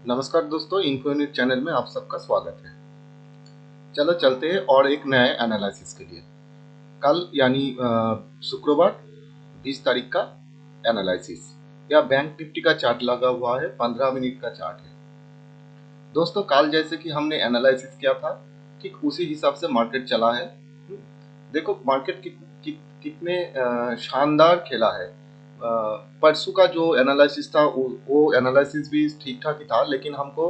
नमस्कार दोस्तों, इन्फोन्यूज चैनल में आप सबका स्वागत है। चलो चलते हैं और एक नए एनालिसिस के लिए। कल यानी शुक्रवार 20 तारीख का एनालिसिस। यह बैंक निफ्टी का चार्ट लगा हुआ है, 15 मिनट का चार्ट है। दोस्तों, कल जैसे कि हमने एनालिसिस किया था, ठीक उसी हिसाब से मार्केट चला है। देखो मार्केट कितने शानदार खेला है। परसों का जो एनालिसिस था वो एनालिसिस भी ठीक ठाक ही था, लेकिन हमको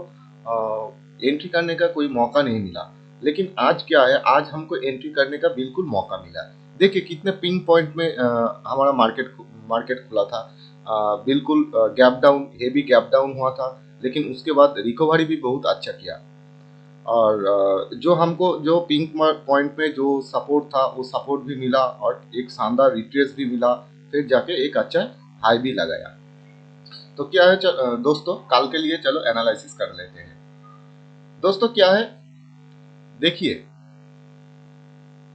एंट्री करने का कोई मौका नहीं मिला। लेकिन आज क्या है, आज हमको एंट्री करने का बिल्कुल मौका मिला। देखिए कितने पिन पॉइंट में हमारा मार्केट खुला था। बिल्कुल gap down, heavy gap down हुआ था, लेकिन उसके बाद रिकवरी भी बहुत अच्छा किया। और जो हमको जो पिंक पॉइंट में जो सपोर्ट था वो सपोर्ट भी मिला और एक शानदार रिट्रेस भी मिला, फिर जाके एक अच्छा हाई भी लगाया। तो क्या है दोस्तों, कल के लिए चलो एनालिसिस कर लेते हैं। दोस्तों क्या है, देखिए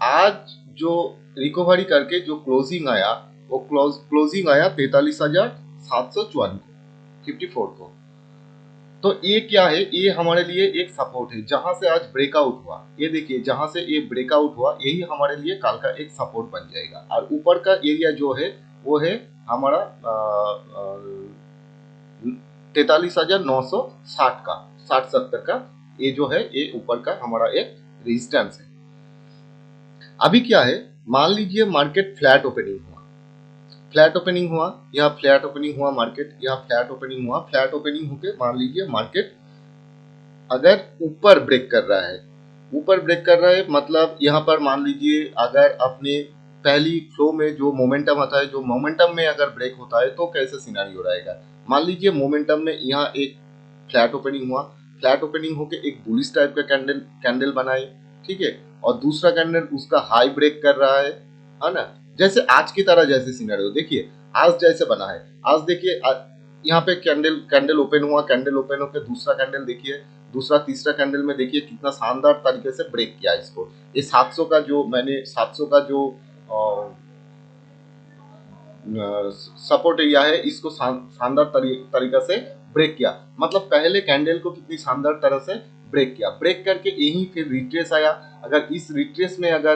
आज जो रिकवरी करके जो क्लोजिंग आया, वो क्लोजिंग आया 43,754 को, 54 को। तो ये क्या है, ये हमारे लिए एक सपोर्ट है जहां से आज ब्रेकआउट हुआ। ये देखिए जहां से ये ब्रेकआउट हुआ, यही हमारे लिए कल का एक सपोर्ट बन जाएगा। और ऊपर का एरिया जो है वो है हमारा 43,960 का, 60-70 का। ये जो है ये ऊपर का हमारा एक रेजिस्टेंस है। अभी क्या है, मान लीजिए मार्केट फ्लैट ओपनिंग हुआ, फ्लैट ओपनिंग हुआ, यहाँ फ्लैट ओपनिंग हुआ मार्केट, यहाँ फ्लैट ओपनिंग हुआ। फ्लैट ओपनिंग होके मान लीजिए मार्केट अगर ऊपर ब्रेक कर रहा है, ऊपर ब्रेक कर रहा है मतलब यहाँ पर मान लीजिए अगर अपने पहली फ्लो में जो मोमेंटम आता है, जो मोमेंटम में अगर ब्रेक होता है तो कैसे सिनेरियो रहेगा। मान लीजिए मोमेंटम में यहाँ एक फ्लैट ओपनिंग हुआ, फ्लैट ओपनिंग होके एक बुलिश टाइप का कैंडल बनाए, ठीक है, और दूसरा कैंडल उसका हाई ब्रेक कर रहा है ना। जैसे आज की तरह जैसे सिनेरियो देखिए, आज जैसे बना है, आज देखिए यहाँ पे कैंडल ओपन हुआ, कैंडल ओपन होकर दूसरा कैंडल देखिए, दूसरा तीसरा कैंडल में देखिए कितना शानदार तरीके से ब्रेक किया इसको। ये 700 का जो मैंने 700 का जो सपोर्ट एरिया है, इसको शानदार तरीका से ब्रेक किया। मतलब पहले कैंडल को कितनी शानदार तरह से ब्रेक किया, ब्रेक करके यही फिर रिट्रेस आया। अगर इस रिट्रेस में अगर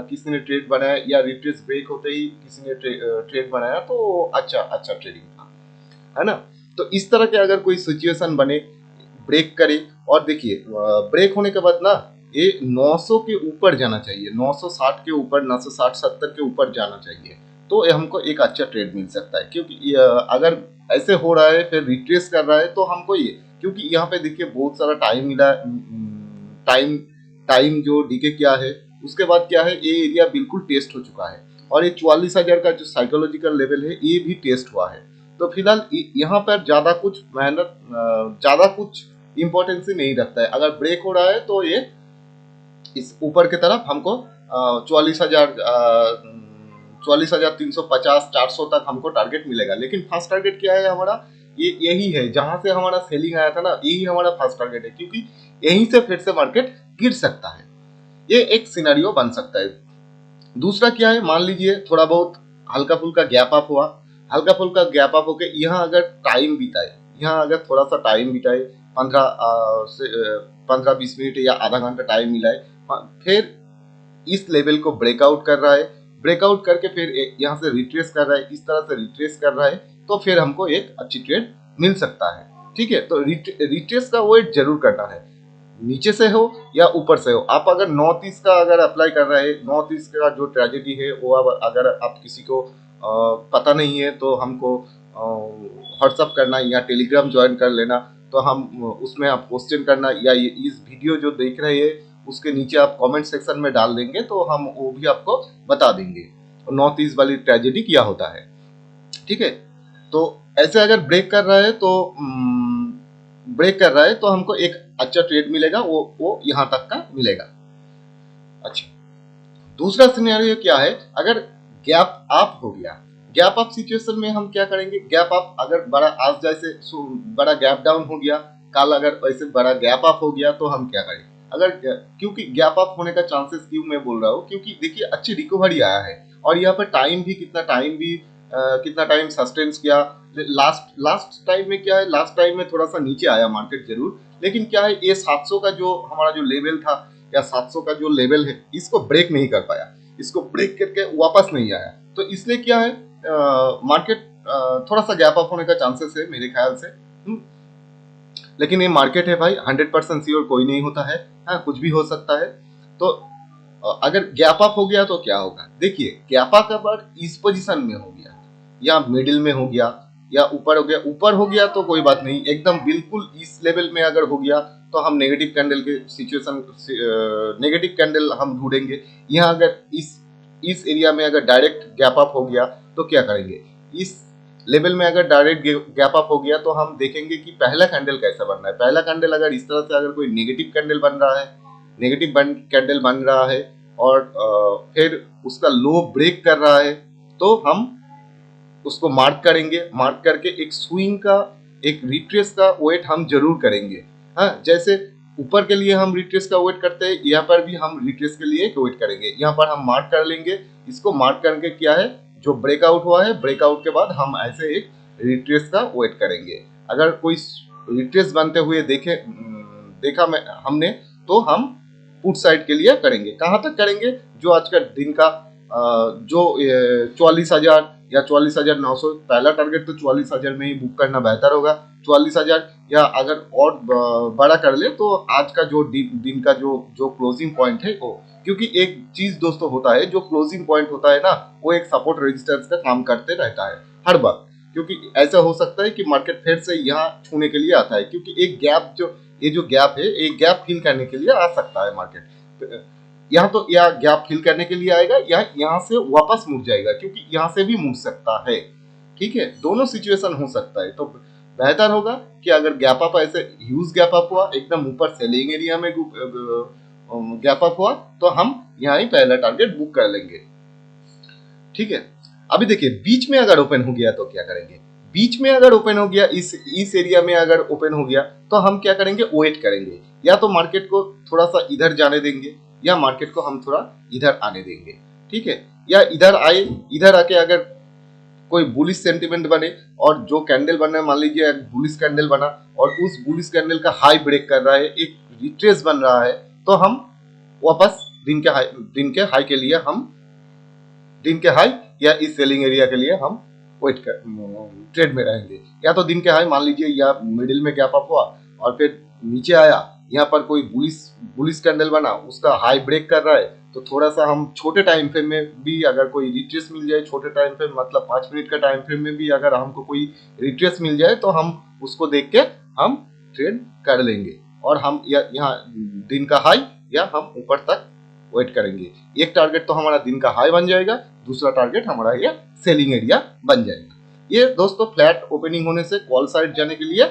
किसी ने ट्रेड बनाया या रिट्रेस ब्रेक होते ही किसी ने ट्रेड बनाया तो अच्छा ट्रेडिंग था, है ना। तो इस तरह के अगर कोई सिचुएशन बने, ब्रेक करे, और देखिए ब्रेक होने के बाद ना ये 900 के ऊपर जाना चाहिए, 960 के ऊपर, 960 70 के ऊपर जाना चाहिए, तो ये हमको एक अच्छा ट्रेड मिल सकता है। क्योंकि अगर ऐसे हो रहा है फिर रिट्रेस कर रहा है तो हमको ये, क्योंकि यहाँ पे देखिए बहुत सारा टाइम मिला, टाइम टाइम जो डीके किया है, उसके बाद क्या है ये एरिया बिल्कुल टेस्ट हो चुका है। और ये 44,000 का जो साइकोलॉजिकल लेवल है ये भी टेस्ट हुआ है। तो फिलहाल यहाँ पर ज्यादा कुछ मेहनत, ज्यादा कुछ इम्पोर्टेंस ही नहीं रखता है। अगर ब्रेक हो रहा है तो ये इस ऊपर की तरफ हमको 44,350 400 तक हमको टारगेट मिलेगा। लेकिन फर्स्ट टारगेट क्या है हमारा, ये यही है जहां से हमारा सेलिंग आया था ना, यही हमारा फर्स्ट टारगेट है, क्योंकि यहीं से फिर से मार्केट गिर सकता है। ये एक सिनेरियो बन सकता है। दूसरा क्या है, मान लीजिए थोड़ा बहुत हल्का फुल्का गैप अप हुआ, हल्का फुल्का गैप अप होके यहाँ अगर टाइम बिताए, यहाँ अगर थोड़ा सा टाइम बिताए, 15-20 मिनट या आधा घंटा टाइम मिलाए, फिर इस लेवल को ब्रेकआउट कर रहा है, ब्रेकआउट करके फिर यहाँ से रिट्रेस कर रहा है, इस तरह से रिट्रेस कर रहा है, तो फिर हमको एक अच्छी ट्रेड मिल सकता है। ठीक है, तो रिट्रेस का वेट जरूर करना है, नीचे से हो या ऊपर से हो। आप अगर नॉर्थ ईस्ट का अगर अप्लाई कर रहे हैं, नॉर्थ ईस्ट का जो ट्रेजेडी है वो अगर आप किसी को पता नहीं है तो हमको व्हाट्सअप करना या टेलीग्राम ज्वाइन कर लेना। तो हम उसमें आप क्वेश्चन करना या इस वीडियो जो देख रहे हैं उसके नीचे आप कमेंट सेक्शन में डाल देंगे तो हम वो भी आपको बता देंगे नॉर्थ ईस्ट वाली ट्रेजेडी क्या होता है। ठीक है, तो ऐसे अगर ब्रेक कर रहा है तो हमको एक अच्छा ट्रेड मिलेगा, वो यहाँ तक का मिलेगा। अच्छा, दूसरा सिनेरियो क्या है, अगर गैप अप हो गया, गैप अप सिचुएशन में हम क्या करेंगे, गैप अप अगर बड़ा आज जैसे बड़ा गैप डाउन हो गया, कल अगर वैसे बड़ा गैप अप हो गया तो हम क्या करें। अगर क्योंकि गैप अप होने का चांसेस क्यों मैं बोल रहा हूँ, क्योंकि देखिए अच्छी रिकवरी आया है और यहाँ पर टाइम भी कितना, टाइम भी कितना टाइम सस्टेन्स किया। लास्ट टाइम में क्या है, लास्ट टाइम में थोड़ा सा नीचे आया मार्केट जरूर, लेकिन क्या है ये 700 का जो हमारा जो लेवल था या 700 का जो लेवल है इसको ब्रेक नहीं कर पाया, इसको ब्रेक करके वापस नहीं आया। तो इसलिए क्या है मार्केट थोड़ा सा गैप अप होने का चांसेस है मेरे ख्याल से। लेकिन ये मार्केट है भाई, 100% श्योर कोई नहीं होता है, हाँ कुछ भी हो सकता है। तो अगर गैप अप हो गया तो क्या होगा, देखिए गैप अप अगर इस पोजीशन में हो गया या मिडिल में हो गया या ऊपर हो गया, ऊपर हो गया तो कोई बात नहीं, एकदम बिल्कुल इस लेवल में अगर हो गया तो हम नेगेटिव कैंडल के सिचुएशन, नेगेटिव कैंडल हम ढूंढेंगे। यहाँ अगर इस एरिया में अगर डायरेक्ट गैप अप हो गया तो क्या करेंगे, इस लेवल में अगर डायरेक्ट गैप अप हो गया तो हम देखेंगे कि पहला कैंडल कैसा बन रहा है। पहला कैंडल अगर इस तरह से अगर कोई नेगेटिव कैंडल बन रहा है, नेगेटिव कैंडल बन रहा है और फिर उसका लो ब्रेक कर रहा है तो हम उसको मार्क करेंगे। मार्क करके एक स्विंग का, एक रिट्रेस का वेट हम जरूर करेंगे। हाँ, जैसे ऊपर के लिए हम रिट्रेस का वेट करते हैं, यहाँ पर भी हम रिट्रेस के लिए वेट करेंगे। यहाँ पर हम मार्क कर लेंगे, इसको मार्क करके क्या है जो ब्रेकआउट हुआ है, ब्रेकआउट के बाद हम ऐसे एक रिट्रेस का वेट करेंगे। अगर कोई रिट्रेस बनते हुए देखा हमने तो हम पुट साइड के लिए करेंगे। कहाँ तक करेंगे, जो आज का दिन का जो 44,000 या 44,900, पहला टारगेट तो 44,000 में ही बुक करना बेहतर होगा। 44,000 या अगर और बड़ा कर ले तो आज का जो दिन का जो क्लोजिंग पॉइंट है वो, क्योंकि एक चीज दोस्तों होता है जो क्लोजिंग पॉइंट होता है ना, वो एक सपोर्ट रेजिस्टेंस का काम करते रहता है हर बार। क्योंकि ऐसा हो सकता है कि मार्केट फिर से यहाँ छूने के लिए आता है, क्योंकि एक गैप ये जो गैप है, एक गैप फिल करने के लिए आ सकता है मार्केट। यहाँ तो या गैप फिल करने के लिए आएगा या यहाँ से वापस मुड़ जाएगा, क्योंकि यहाँ से भी मुड़ सकता है। ठीक है, दोनों सिचुएशन हो सकता है। तो बेहतर होगा कि अगर गैप अप ऐसे ह्यूज गैप अप हुआ, एकदम ऊपर सेलिंग एरिया में गैप अप हुआ तो हम यहाँ ही पहला टारगेट बुक कर लेंगे। ठीक है, अभी देखिए बीच में अगर ओपन हो गया तो क्या करेंगे। बीच में अगर ओपन हो गया, इस एरिया में अगर ओपन हो गया तो हम क्या करेंगे, वेट करेंगे। या तो मार्केट को थोड़ा सा इधर जाने देंगे या मार्केट को हम थोड़ा इधर आने देंगे। ठीक है, या इधर आए, इधर आके अगर कोई बुलिश सेंटिमेंट बने और जो कैंडल बना, मान लीजिए बुलिश कैंडल बना और उस बुलिश कैंडल का हाई ब्रेक कर रहा है, एक रिट्रेस बन रहा है, तो हम वापस दिन के हाई के लिए हम दिन के हाई या इस सेलिंग एरिया के लिए हम ट्रेड में रहेंगे। या तो दिन के हाई मान लीजिए या मिडिल में गैप अप हुआ और फिर नीचे आया, यहाँ पर कोई बुलिश कैंडल बना, उसका हाई ब्रेक कर रहा है, तो थोड़ा सा हम छोटे टाइम फ्रेम में भी अगर कोई रिट्रेस मिल जाए, छोटे टाइम फ्रेम मतलब 5 मिनट का टाइम फ्रेम में भी अगर हमको कोई रिट्रेस मिल जाए तो हम उसको देख के हम ट्रेड कर लेंगे और हम यहाँ दिन का हाई या हम ऊपर तक वेट करेंगे। एक टारगेट तो हमारा दिन का हाई बन जाएगा, दूसरा टारगेट हमारा ये सेलिंग एरिया बन जाएगा। ये दोस्तों फ्लैट ओपनिंग होने से कॉल साइड जाने के लिए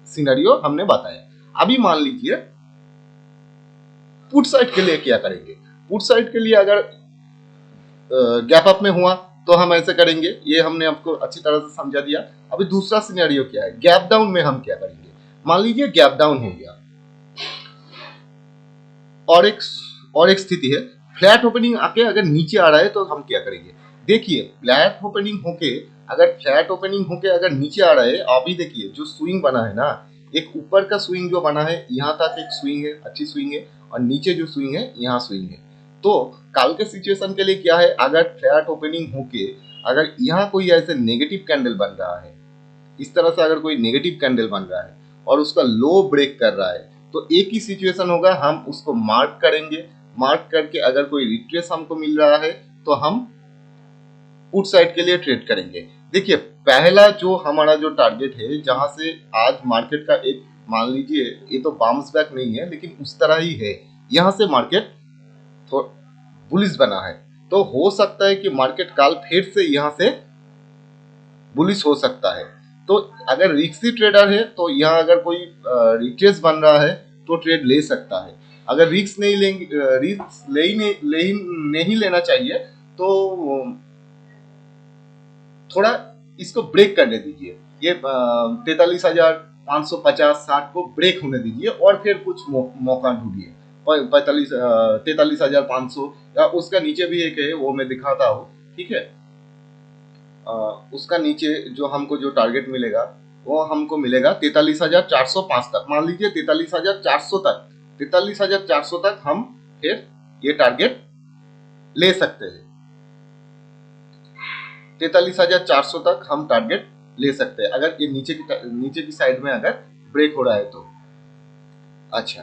सिनेरियो हमने बताया। अभी मान लीजिए पुट साइड के लिए क्या करेंगे। पुट साइड के लिए अगर गैप अप में हुआ तो हम ऐसे करेंगे, ये हमने आपको अच्छी तरह से समझा दिया। अभी दूसरा सिनेरियो क्या है, गैप डाउन में हम क्या करेंगे। मान लीजिए गैप डाउन हो गया और एक स्थिति है फ्लैट ओपनिंग आके अगर नीचे आ रहा है तो हम क्या करेंगे। देखिए फ्लैट ओपनिंग होके अगर नीचे आ रहा है, अभी देखिए जो स्विंग बना है ना, एक ऊपर का स्विंग जो बना है यहाँ तक एक स्विंग है, अच्छी स्विंग है, और नीचे जो स्विंग है यहाँ स्विंग है। तो कल के सिचुएशन के लिए क्या है, अगर फ्लैट ओपनिंग होके अगर यहाँ कोई ऐसे नेगेटिव कैंडल बन रहा है, इस तरह से अगर कोई नेगेटिव कैंडल बन रहा है और उसका लो ब्रेक कर रहा है, तो एक ही सिचुएशन होगा, हम उसको मार्क करेंगे। मार्क करके अगर कोई रिट्रेस हमको मिल रहा है तो हम पुट साइड के लिए ट्रेड करेंगे। देखिए पहला जो हमारा जो टारगेट है, जहां से आज मार्केट का एक, मान लीजिए ये तो बाउंस बैक नहीं है लेकिन उस तरह ही है, यहां से मार्केट बुलिश बना है, तो हो सकता है कि मार्केट कल फिर से यहां से बुलिश हो सकता है। तो अगर रिस्की ट्रेडर है तो यहाँ अगर कोई रिट्रेस बन रहा है तो ट्रेड ले सकता है। अगर रिस्क नहीं लेंगे, रिस्क नहीं लेना चाहिए तो थोड़ा इसको ब्रेक करने दीजिए। ये 43,550-60 को ब्रेक होने दीजिए और फिर कुछ मौका ढूंढिए। 43,500 या उसका नीचे भी एक है, वो मैं दिखाता हूँ। ठीक है, उसका नीचे जो हमको जो टारगेट मिलेगा वो हमको मिलेगा 43,405 तक। मान लीजिए 43,400 तक, 43,400 तक हम फिर ये टारगेट ले सकते हैं। 43,400 तक हम टारगेट ले सकते हैं अगर ये नीचे की साइड में अगर ब्रेक हो रहा है तो। अच्छा,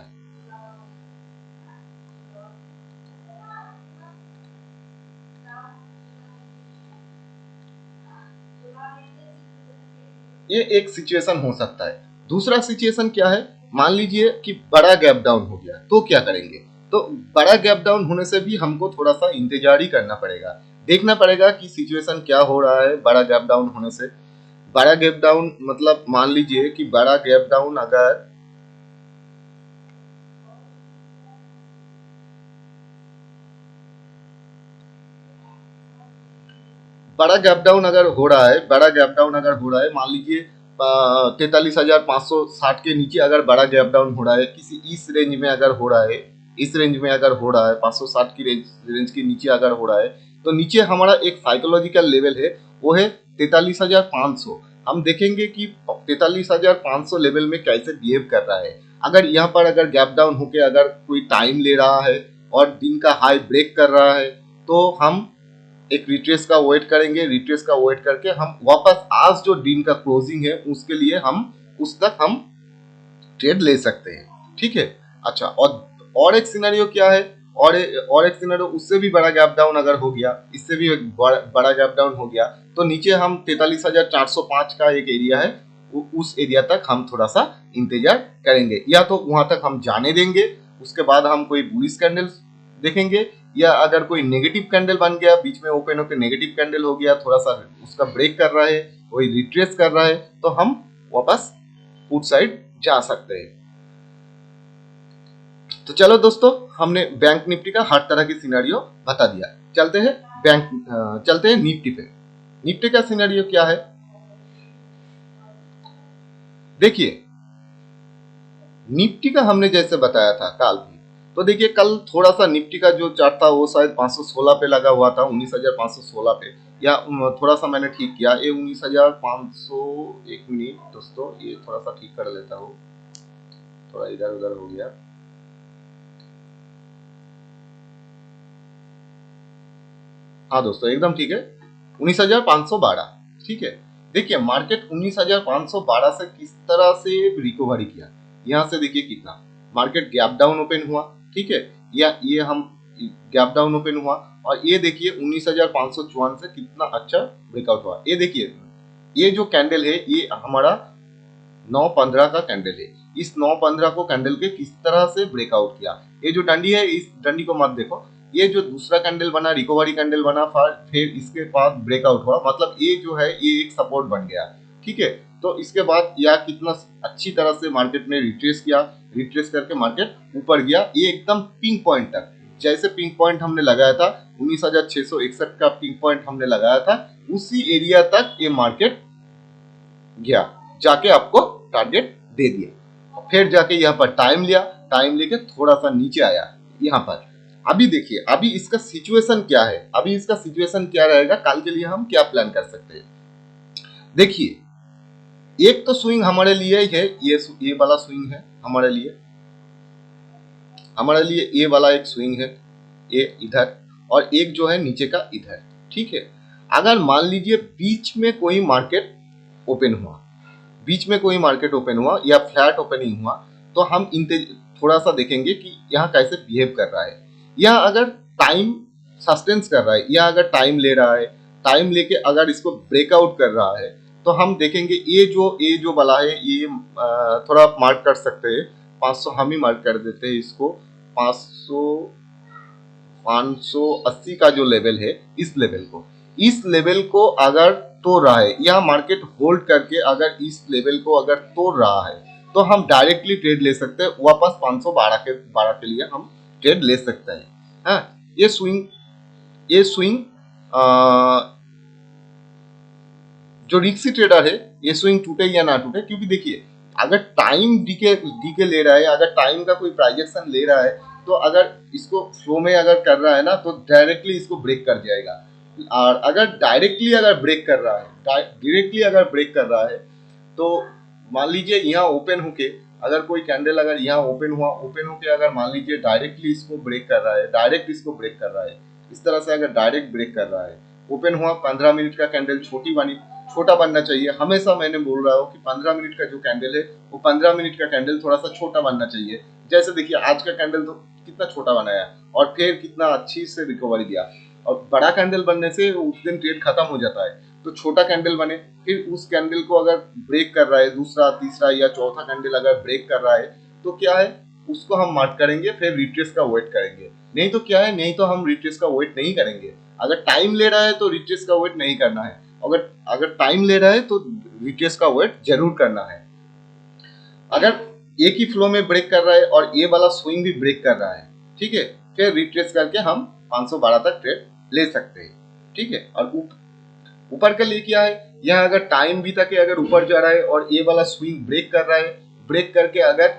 ये एक सिचुएशन हो सकता है। दूसरा सिचुएशन क्या है, मान लीजिए कि बड़ा गैप डाउन हो गया तो क्या करेंगे। तो बड़ा गैप डाउन होने से भी हमको थोड़ा सा इंतजार ही करना पड़ेगा, देखना पड़ेगा कि सिचुएशन क्या हो रहा है। बड़ा गैप डाउन होने से, बड़ा गैप डाउन मतलब मान लीजिए कि बड़ा गैप डाउन अगर बड़ा गैप डाउन अगर हो रहा है, बड़ा गैप डाउन अगर हो रहा है, मान लीजिए 43,560 के नीचे अगर बड़ा गैप डाउन हो रहा है, किसी इस रेंज में अगर हो रहा है, इस रेंज में अगर हो रहा है 560 की रेंज के नीचे अगर हो रहा है, तो नीचे हमारा एक साइकोलॉजिकल लेवल है, वो है 43,500। हम देखेंगे कि 43,500 लेवल में कैसे बिहेव कर रहा है। अगर यहाँ पर अगर गैप डाउन होके अगर कोई टाइम ले रहा है और दिन का हाई ब्रेक कर रहा है, तो हम एक रिट्रेस का वेट करेंगे। रिट्रेस का वेट करके हम वापस आज जो दिन का क्लोजिंग है उसके लिए हम उस तक हम ट्रेड ले सकते हैं। ठीक है। अच्छा, और एक सिनेरियो क्या है, और एक सिनेरियो उससे भी बड़ा गैप डाउन अगर हो गया, इससे भी एक बड़ा गैप डाउन हो गया, तो नीचे हम 43,405 का एक एरिया है, उस एरिया तक हम थोड़ा सा इंतजार करेंगे, या तो वहां तक हम जाने देंगे, उसके बाद हम कोई बुलिश कैंडल देखेंगे, या अगर कोई नेगेटिव कैंडल बन गया, बीच में ओपन होकर नेगेटिव कैंडल हो गया, थोड़ा सा उसका ब्रेक कर रहा है, वही रिट्रेस कर रहा है, तो हम वापस पुट साइड जा सकते हैं। तो चलो दोस्तों, हमने बैंक निफ्टी का हर तरह की सिनेरियो बता दिया। चलते हैं निफ्टी पे। निफ्टी का सिनेरियो क्या है, देखिए निफ्टी का हमने जैसे बताया था कल भी, तो देखिए कल थोड़ा सा निफ्टी का जो चार्ट था वो शायद 516 पे लगा हुआ था, 19,516 पे, या थोड़ा सा मैंने ठीक किया, ये 19,500, एक मिनट दोस्तों, ये थोड़ा सा ठीक कर लेता हूँ, थोड़ा इधर उधर हो गया। हाँ दोस्तों, एकदम ठीक है, 19,512। ठीक है। देखिए मार्केट 19,512 से किस तरह से रिकवरी किया, यहाँ से देखिए कितना मार्केट गैप डाउन ओपन हुआ। ठीक है, या ये हम गैप डाउन ओपन हुआ, और ये देखिए 19,554 से कितना अच्छा ब्रेकआउट हुआ। ये देखिए ये जो कैंडल है ये हमारा 9:15 का कैंडल है, इस 9:15 को कैंडल के किस तरह से ब्रेकआउट किया। ये जो डंडी है, इस डंडी को मत देखो, ये जो दूसरा कैंडल बना, रिकवरी कैंडल बना, फिर इसके बाद ब्रेकआउट हुआ, मतलब ये जो है ये एक सपोर्ट बन गया। ठीक है, तो इसके बाद यह कितना अच्छी तरह से मार्केट ने रिट्रेस किया, रिट्रेस करके मार्केट ऊपर गया, ये एकदम पिंक पॉइंट तक, जैसे पिंक पॉइंट हमने लगाया था 19,661 का पिंक पॉइंट हमने लगाया था, उसी एरिया तक ये मार्केट गया, जाके आपको टारगेट दे दिया, फिर जाके यहाँ पर टाइम लिया, टाइम लेके थोड़ा सा नीचे आया यहाँ पर। अभी देखिए अभी इसका सिचुएशन क्या है, अभी इसका सिचुएशन क्या रहेगा, कल के लिए हम क्या प्लान कर सकते हैं। देखिए एक तो स्विंग हमारे लिए है, ये वाला स्विंग है हमारे लिए ये वाला एक स्विंग है, ये इधर, और एक जो है नीचे का इधर। ठीक है, अगर मान लीजिए बीच में कोई मार्केट ओपन हुआ, बीच में कोई मार्केट ओपन हुआ या फ्लैट ओपनिंग हुआ, तो हम थोड़ा सा देखेंगे कि यहाँ कैसे बिहेव कर रहा है, या अगर टाइम सस्टेंस कर रहा है, या अगर टाइम ले रहा है, टाइम लेके अगर इसको ब्रेकआउट कर रहा है, तो हम देखेंगे ये जो वाला है ये थोड़ा मार्क कर सकते हैं, 500 हम ही मार्क कर देते हैं इसको, 580 का जो लेवल है, इस लेवल को अगर तोड़ रहा है, या मार्केट होल्ड करके अगर इस लेवल को अगर तोड़ रहा है, तो हम डायरेक्टली ट्रेड ले सकते हैं, वापस 512 के लिए हम ट्रेड ले सकते हैं। हाँ, ये स्विंग जो रिक्सी ट्रेडर है, ये स्विंग टूटे या ना टूटे, क्योंकि देखिए अगर टाइम डीके ले रहा है, अगर टाइम का कोई प्राइजेक्शन ले रहा है, तो अगर इसको फ्लो में अगर कर रहा है ना, तो डायरेक्टली इसको ब्रेक कर जाएगा, और अगर डायरेक्टली अगर ब्रेक कर रहा है, डायरेक्टली अगर ब्रेक कर रहा है, तो मान लीजिए यहाँ ओपन होके अगर कोई कैंडल अगर यहाँ ओपन हुआ, ओपन होके अगर मान लीजिए डायरेक्टली इसको ब्रेक कर रहा है, डायरेक्ट इसको ब्रेक कर रहा है, इस तरह से अगर डायरेक्ट ब्रेक कर रहा है, ओपन हुआ, 15 मिनट का कैंडल छोटी बनी, छोटा बनना चाहिए। हमेशा मैंने बोल रहा हूँ कि 15 मिनट का जो कैंडल है वो 15 मिनट का कैंडल थोड़ा सा छोटा बनना चाहिए। जैसे देखिए आज का कैंडल तो कितना छोटा बनाया और फिर कितना अच्छी से रिकवरी दिया, और बड़ा कैंडल बनने से उस दिन ट्रेड खत्म हो जाता है। तो छोटा कैंडल बने, फिर उस कैंडल को अगर ब्रेक कर रहा है, दूसरा तीसरा या चौथा कैंडल अगर ब्रेक कर रहा है, तो क्या है, उसको हम मार्क करेंगे, फिर रिट्रेस का वेट करेंगे। नहीं तो क्या है, नहीं तो हम रिट्रेस का वेट नहीं करेंगे। अगर टाइम ले रहा है तो रिट्रेस का वेट नहीं करना है, अगर अगर टाइम ले रहा है तो रिट्रेस का वेट जरूर करना है। अगर एक ही फ्लो में ब्रेक कर रहा है और ये वाला स्विंग भी ब्रेक कर रहा है, ठीक है, फिर रिट्रेस करके हम 512 तक ट्रेड ले सकते हैं, ठीक है। और ऊपर के लिए क्या है, यहाँ अगर टाइम भी तक अगर ऊपर जा रहा है और ये वाला स्विंग ब्रेक कर रहा है, ब्रेक करके अगर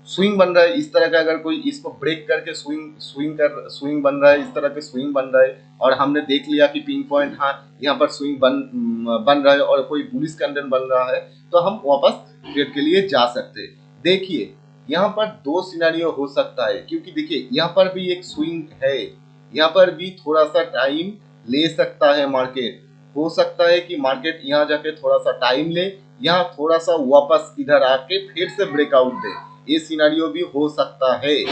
स्विंग बन रहा है इस तरह का, अगर कोई इसको ब्रेक करके स्विंग बन रहा है, इस तरह के स्विंग बन रहा है, और हमने देख लिया कि पिंक पॉइंट, हाँ यहाँ पर स्विंग बन रहा है और कोई बुलिश कैंडल बन रहा है, तो हम वापस ट्रेड के लिए जा सकते हैं। देखिए यहाँ पर दो सिनेरियो हो सकता है, क्योंकि देखिए यहाँ पर भी एक स्विंग है, यहाँ पर भी थोड़ा सा टाइम ले सकता है मार्केट। हो सकता है कि मार्केट यहाँ जाके थोड़ा सा टाइम ले, यहाँ थोड़ा सा वापस इधर आके फिर से ब्रेकआउट दे, ये सिनेरियो भी हो सकता है।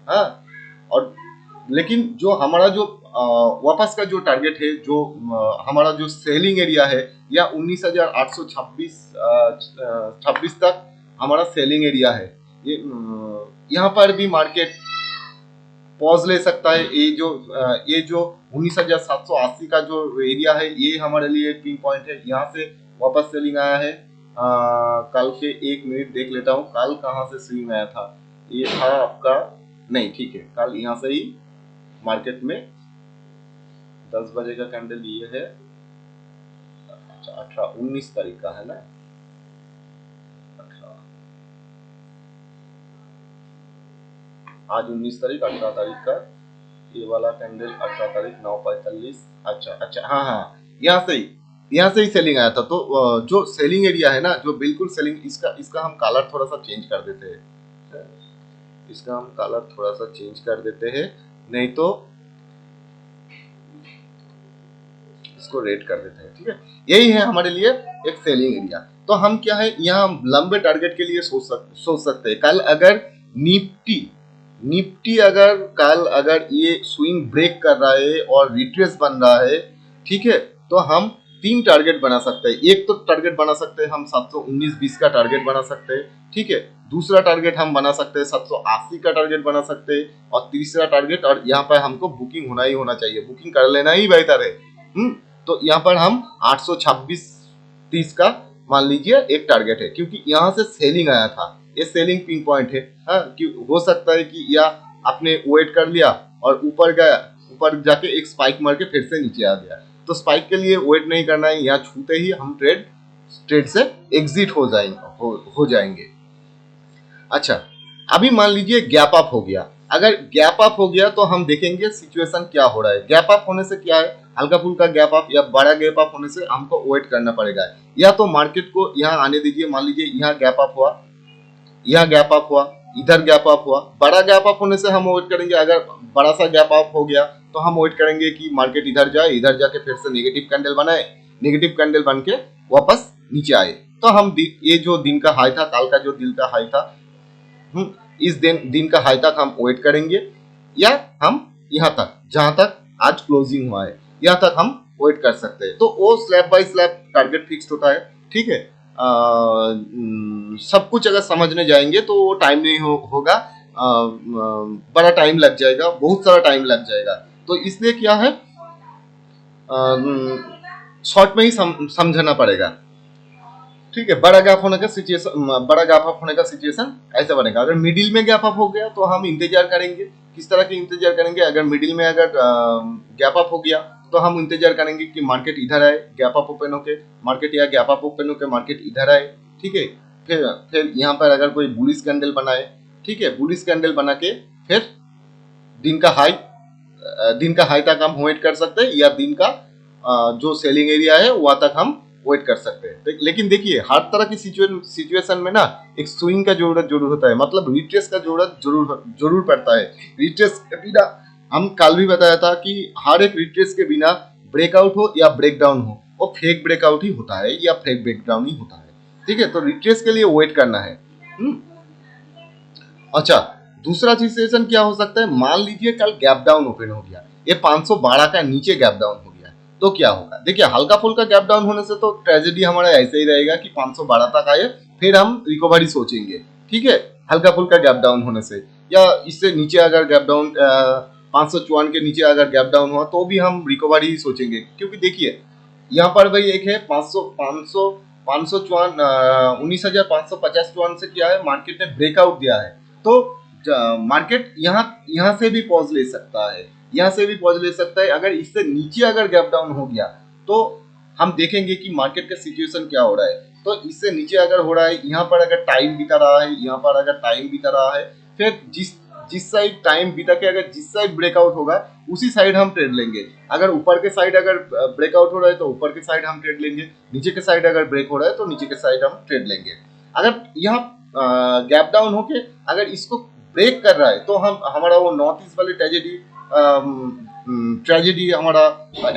हाँ, और लेकिन जो हमारा जो वापस का जो टारगेट है, जो हमारा जो सेलिंग एरिया है, या 19,826 तक हमारा सेलिंग एरिया है। ये यहाँ पर भी मार्केट पॉज ले सकता है। ये जो 19,780 का जो एरिया है, ये हमारे लिए पिन पॉइंट है। यहाँ से वापस सेलिंग आया है। कल के 1 मिनट देख लेता हूँ, कल कहाँ से सेलिंग आया था। ये था आपका, नहीं ठीक है, कल यहाँ से ही मार्केट में 10 बजे का कैंडल ये है। अच्छा 19 तारीख का है ना, आज 19 तारीख, 18 तारीख का ये वाला कैंडल, 18 तारीख 9:45। अच्छा हाँ, यहाँ से ही सेलिंग आया था। तो जो सेलिंग एरिया है ना, जो बिल्कुल सेलिंग, इसका हम कलर थोड़ा सा चेंज कर देते हैं, इसका हम कलर थोड़ा सा चेंज कर देते हैं, नहीं तो इसको रेड कर देते हैं, ठीक है। यही है हमारे लिए एक सेलिंग एरिया। तो हम क्या है, यहाँ लंबे टारगेट के लिए सोच सकते हैं। कल अगर निफ्टी अगर कल अगर ये स्विंग ब्रेक कर रहा है और रिट्रेस बन रहा है, ठीक है, तो हम 3 टारगेट बना सकते हैं। एक तो टारगेट बना सकते हैं हम 719.20 का टारगेट बना सकते हैं, ठीक है। दूसरा टारगेट हम बना सकते हैं 780 का टारगेट बना सकते हैं, और तीसरा टारगेट, और यहाँ पर हमको बुकिंग होना ही होना चाहिए, बुकिंग कर लेना ही बेहतर है। तो यहाँ पर हम 826.30 का मान लीजिए एक टारगेट है, क्योंकि यहाँ से सेलिंग आया था, ये सेलिंग पिन पॉइंट है। हाँ, कि हो सकता है कि या आपने वेट कर लिया और ऊपर गया, ऊपर जाके एक स्पाइक मार के फिर से नीचे आ गया, तो स्पाइक के लिए वेट नहीं करना है, यहाँ छूते ही हम ट्रेड से एग्जिट हो जाएंगे। अच्छा, अभी मान लीजिए गैप अप हो गया। अगर गैप अप हो गया तो हम देखेंगे सिचुएशन क्या हो रहा है। गैप अप होने से क्या है, हल्का फुल्का गैप अप या बड़ा गैप अप होने से हमको वेट करना पड़ेगा, या तो मार्केट को यहाँ आने दीजिए। मान लीजिए यहाँ गैप अप हुआ, यहाँ गैप अप हुआ, इधर गैप अप हुआ, बड़ा गैप अप होने से हम वेट करेंगे। अगर बड़ा सा गैप अप हो गया तो हम वेट करेंगे कि मार्केट इधर जाए, इधर जाके फिर से नेगेटिव कैंडल बनाए, नेगेटिव कैंडल बन के वापस नीचे आए, तो हम ये जो दिन का हाई था, कल का जो दिन का हाई था, इस दिन का हाई तक हम वेट करेंगे, या हम यहाँ तक जहां तक आज क्लोजिंग हुआ है यहाँ तक हम वेट कर सकते हैं। तो वो slab by slab target fixed होता है, ठीक है। सब कुछ अगर समझने जाएंगे तो वो टाइम नहीं होगा, बड़ा टाइम लग जाएगा, बहुत सारा टाइम लग जाएगा। तो इसलिए क्या है, शॉर्ट में ही समझना पड़ेगा, ठीक है। बड़ा गैप होने का सिचुएशन ऐसा बनेगा। अगर मिडिल में गैप अप हो गया तो हम इंतजार करेंगे। किस तरह के इंतजार करेंगे, अगर मिडिल में अगर गैप अप हो गया तो हम इंतजार करेंगे कि मार्केट इधर आए, गैप अप ओपन होके मार्केट, या गैप अप ओपन होके मार्केट इधर आए, ठीक है। फिर यहाँ पर अगर कोई बुलिश कैंडल बनाए, ठीक है, बुलिश कैंडल बना के फिर दिन का हाई तक हम वेट कर सकते हैं, या दिन का जो सेलिंग एरिया है वहां तक हम वेट कर सकते हैं। लेकिन देखिए हर तरह की सिचुएशन में ना एक स्विंग का जरूर होता है, मतलब रिट्रेस का जरूरत जरूर पड़ता है। रिट्रेस के बिना, हम कल भी बताया था कि हर एक रिट्रेस के बिना ब्रेकआउट हो या ब्रेकडाउन हो, वो फेक ब्रेकआउट ही होता है या फेक ब्रेकडाउन ही होता है। ठीक है, तो रिट्रेस के लिए वेट करना है। अच्छा, दूसरा सिचुएशन क्या हो सकता है, मान लीजिए कल गैप डाउन ओपन हो गया, ये 512 का नीचे गैप डाउन हो गया, तो क्या होगा? देखिए हल्का फुल्का गैप डाउन होने से तो ट्रेजेडी हमारा ऐसे ही रहेगा कि 512 तक आए फिर हम रिकवरी सोचेंगे। ठीक है, हल्का फुल्का गैप डाउन होने से, या इससे नीचे अगर गैप डाउन 554 के नीचे अगर गैप डाउन हुआ तो भी हम रिकवरी ही सोचेंगे। क्योंकि देखिए यहाँ पर भाई एक है 554 19,550 से क्या है, मार्केट ने ब्रेकआउट दिया है, तो मार्केट यहाँ यहाँ से भी पॉज ले सकता है, यहाँ से भी पॉज ले सकता है। अगर इससे नीचे अगर गैप डाउन हो गया तो हम देखेंगे कि मार्केट का सिचुएशन क्या हो रहा है। तो इससे नीचे अगर हो रहा है, यहाँ पर अगर टाइम बीता रहा है, यहाँ पर अगर टाइम बीता रहा है, फिर जिस जिस साइड टाइम बीता के अगर जिस साइड ब्रेकआउट होगा उसी साइड हम ट्रेड लेंगे। अगर ऊपर के साइड अगर ब्रेकआउट हो रहा है तो ऊपर के साइड हम ट्रेड लेंगे, नीचे के साइड अगर ब्रेक हो रहा है तो नीचे के साइड हम ट्रेड लेंगे। अगर यहाँ गैप डाउन होके अगर इसको ब्रेक कर रहा है तो हम हमारा वो नॉर्थ ईस्ट वाली ट्रेजेडी हमारा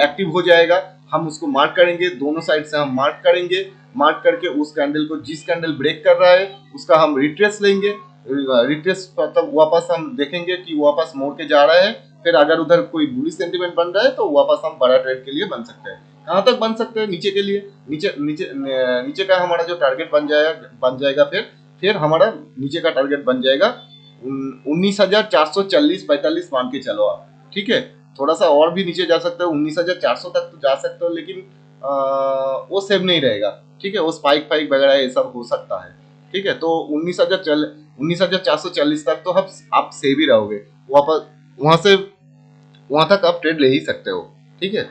एक्टिव हो जाएगा। हम उसको मार्क करेंगे, दोनों साइड से हम मार्क करेंगे, मार्क करके उस कैंडल को, जिस कैंडल ब्रेक कर रहा है उसका हम रिट्रेस लेंगे। रिट्रेस मतलब वापस हम देखेंगे कि वापस मोड़ के जा रहा है, फिर अगर उधर कोई बुलिश सेंटीमेंट बन रहा है तो वापस हम बड़ा ट्रेड के लिए बन सकते हैं। कहाँ तक बन सकते हैं? नीचे के लिए, नीचे का हमारा जो टारगेट बन जाएगा फिर हमारा नीचे का टारगेट बन जाएगा 19,440-45 मान के चलो आप। ठीक है, थोड़ा सा और भी नीचे जा सकते हो, 19,400 तक तो जा सकते हो, लेकिन वो सेफ नहीं रहेगा। ठीक है, वो स्पाइक फाइक वगैरह ये सब हो सकता है। ठीक है, तो 19,440 तक तो आप सेव ही रहोगे, वापस वहां तक आप ट्रेड ले ही सकते हो। ठीक है,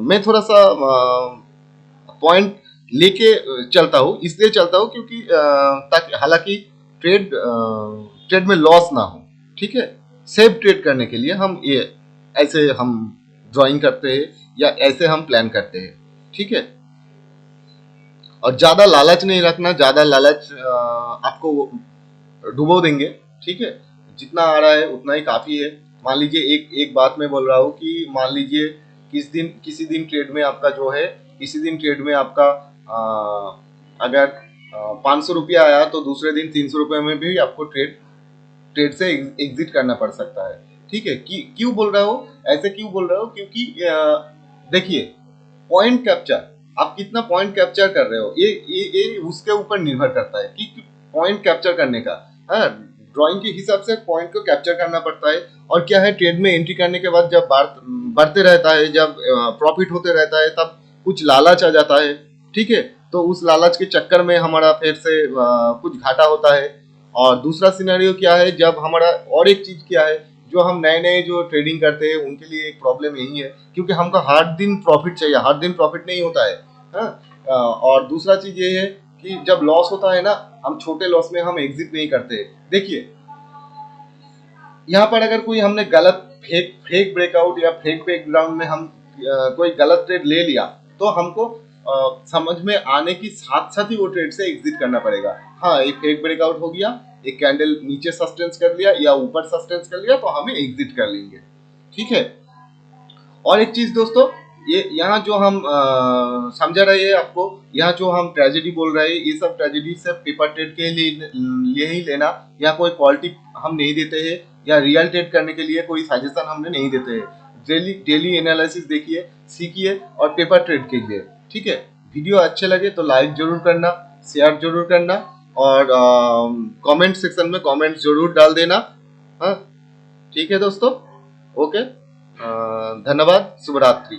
मैं थोड़ा सा पॉइंट लेके चलता हूँ, इसलिए चलता हूँ क्योंकि ताकि हालांकि ट्रेड में लॉस ना हो। ठीक है, सेफ ट्रेड करने के लिए हम ये ऐसे हम ड्राइंग करते हैं या ऐसे हम प्लान करते हैं। ठीक है, और ज्यादा लालच नहीं रखना, ज्यादा लालच आपको डुबो देंगे। ठीक है, जितना आ रहा है उतना ही काफी है। मान लीजिए एक बात मैं बोल रहा हूँ कि मान लीजिए किसी दिन ट्रेड में आपका जो है, किसी दिन ट्रेड में आपका अगर 500 रुपया आया तो दूसरे दिन 300 रुपये में भी आपको ट्रेड से एग्जिट करना पड़ सकता है। ठीक है, क्यों बोल रहा हूँ, ऐसे क्यों बोल रहा हूँ? क्योंकि देखिए पॉइंट कैप्चर, आप कितना पॉइंट कैप्चर कर रहे हो, ये उसके ऊपर निर्भर करता है कि पॉइंट कैप्चर करने का। हाँ, ड्राइंग के हिसाब से पॉइंट को कैप्चर करना पड़ता है। और क्या है, ट्रेड में एंट्री करने के बाद जब बढ़ते रहता है, जब प्रॉफिट होते रहता है, तब कुछ लालच आ जाता है। ठीक है, तो उस लालच के चक्कर में हमारा फिर से कुछ घाटा होता है। और दूसरा सिनेरियो क्या है, जब हमारा, और एक चीज क्या है, जो हम नए जो ट्रेडिंग करते हैं उनके लिए एक प्रॉब्लम यही है, क्योंकि हमको हर दिन प्रॉफिट चाहिए, हर दिन प्रॉफिट नहीं होता है। हाँ, और दूसरा चीज ये है कि जब लॉस होता है ना, हम छोटे लॉस में हम एग्जिट नहीं करते। देखिए यहाँ पर अगर कोई हमने गलत फेक ब्रेकआउट या फेक ब्रेकडाउन में हम कोई गलत ट्रेड ले लिया तो हमको समझ में आने की साथ साथ ही वो ट्रेड से एग्जिट करना पड़ेगा। हाँ, एक फेक ब्रेकआउट हो गया, एक कैंडल नीचे सस्टेंस कर लिया या ऊपर सस्टेंस कर लिया तो हमें एग्जिट कर लेंगे। ठीक है, और एक चीज दोस्तों, ये यहाँ जो हम समझा रहे हैं आपको, यहाँ जो हम ट्रेजेडी बोल रहे हैं, ये सब ट्रेजेडी से पेपर ट्रेड के लिए ही लेना, या कोई क्वालिटी हम नहीं देते हैं, या रियल ट्रेड करने के लिए कोई सजेशन हमने नहीं देते हैं। डेली एनालिसिस देखिए, सीखिए और पेपर ट्रेड कीजिए। ठीक है, वीडियो अच्छे लगे तो लाइक जरूर करना, शेयर जरूर करना, और कमेंट सेक्शन में कमेंट जरूर डाल देना। हाँ, ठीक है दोस्तों, ओके, धन्यवाद, शुभ रात्रि।